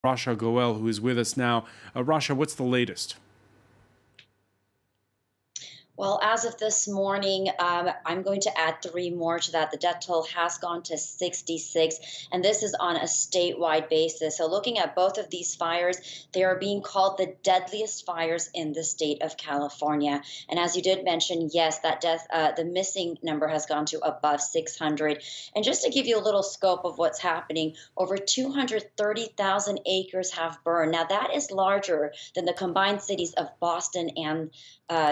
Rasha Goel, who is with us now. Rasha, what's the latest? Well, as of this morning, I'm going to add three more to that. The death toll has gone to 66, and this is on a statewide basis. So, looking at both of these fires, they are being called the deadliest fires in the state of California. And as you did mention, yes, the missing number has gone to above 600. And just to give you a little scope of what's happening, over 230,000 acres have burned. Now, that is larger than the combined cities of Boston and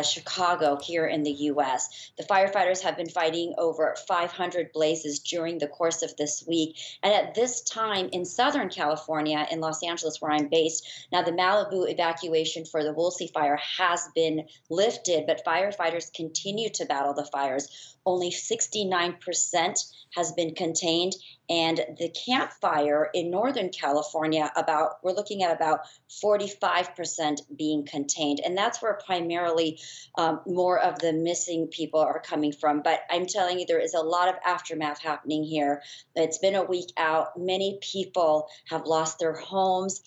Chicago here in the U.S. The firefighters have been fighting over 500 blazes during the course of this week. And at this time in Southern California, in Los Angeles, where I'm based, now the Malibu evacuation for the Woolsey fire has been lifted, but firefighters continue to battle the fires. Only 69% has been contained. And the Camp Fire in Northern California, we're looking at about 45% being contained. And that's where primarily more of the missing people are coming from. But I'm telling you, there is a lot of aftermath happening here. It's been a week out. Many people have lost their homes,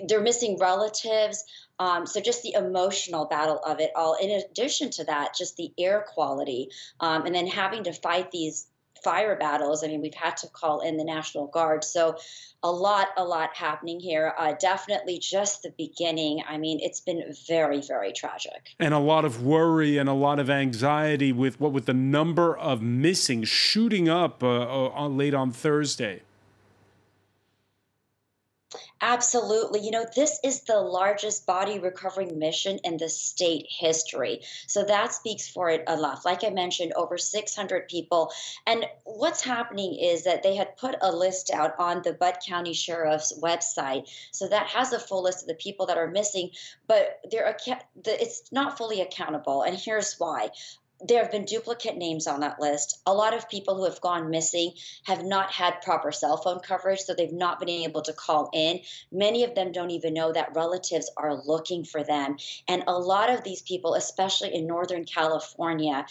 they're missing relatives. So just the emotional battle of it all. In addition to that, just the air quality, and then having to fight these fire battles. I mean, we've had to call in the National Guard. So a lot happening here. Definitely just the beginning. I mean, it's been very, very tragic. And a lot of worry and a lot of anxiety with the number of missing shooting up late on Thursday. Absolutely. You know, this is the largest body recovery mission in the state history. So that speaks for it a lot. Like I mentioned, over 600 people. And what's happening is that they had put a list out on the Butte County Sheriff's website. So that has a full list of the people that are missing, but it's not fully accountable. And here's why. There have been duplicate names on that list. A lot of people who have gone missing have not had proper cell phone coverage, so they've not been able to call in. Many of them don't even know that relatives are looking for them. And a lot of these people, especially in Northern California,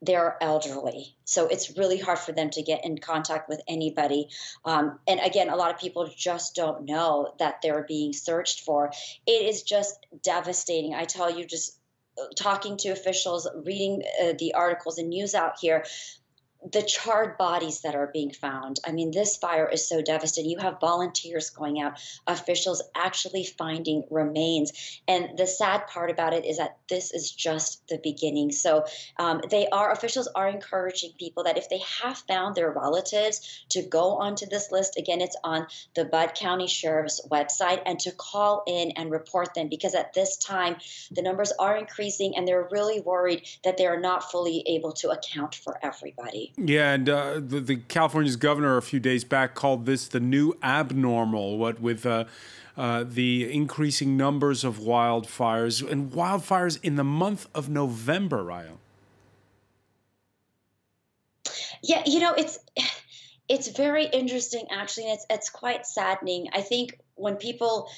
they're elderly. So it's really hard for them to get in contact with anybody. And again, a lot of people just don't know that they're being searched for. It is just devastating. I tell you, just talking to officials, reading the articles and news out here, the charred bodies that are being found. I mean, this fire is so devastating. You have volunteers going out, officials actually finding remains. And the sad part about it is that this is just the beginning. So officials are encouraging people that if they have found their relatives to go onto this list. Again, it's on the Butte County Sheriff's website, and to call in and report them, because at this time the numbers are increasing and they're really worried that they are not fully able to account for everybody. Yeah, and the California's governor a few days back called this the new abnormal, what with the increasing numbers of wildfires, and wildfires in the month of November, Ryan. Yeah, you know, it's very interesting actually, and it's quite saddening. I think when people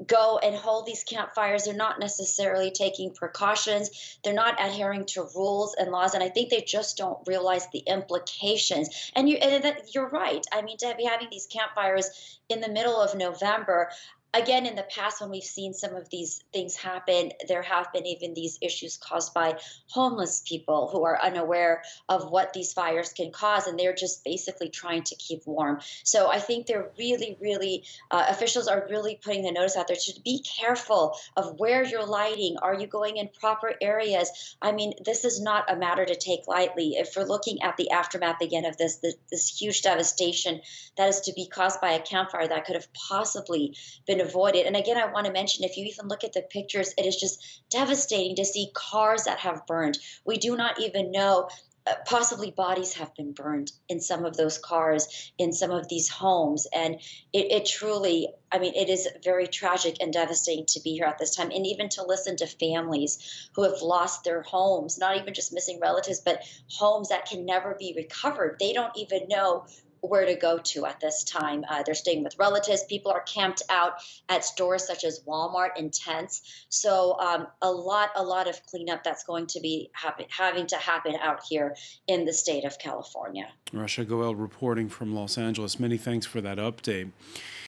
go and hold these campfires, they're not necessarily taking precautions. They're not adhering to rules and laws, and I think they just don't realize the implications. And you're right. I mean, to be having these campfires in the middle of November. Again, in the past, when we've seen some of these things happen, there have been even these issues caused by homeless people who are unaware of what these fires can cause, and they're just basically trying to keep warm. So I think they're really, officials are really putting the notice out there to be careful of where you're lighting. Are you going in proper areas? I mean, this is not a matter to take lightly. If we're looking at the aftermath again of this huge devastation that is to be caused by a campfire that could have possibly been avoided. And again, I want to mention, if you even look at the pictures, it is just devastating to see cars that have burned. We do not even know, possibly bodies have been burned in some of those cars, in some of these homes. And it truly, I mean, it is very tragic and devastating to be here at this time. And even to listen to families who have lost their homes, not even just missing relatives, but homes that can never be recovered. They don't even know where to go to at this time. They're staying with relatives. People are camped out at stores such as Walmart in tents. So a lot of cleanup that's going to be having to happen out here in the state of California. Rasha Goel reporting from Los Angeles. Many thanks for that update.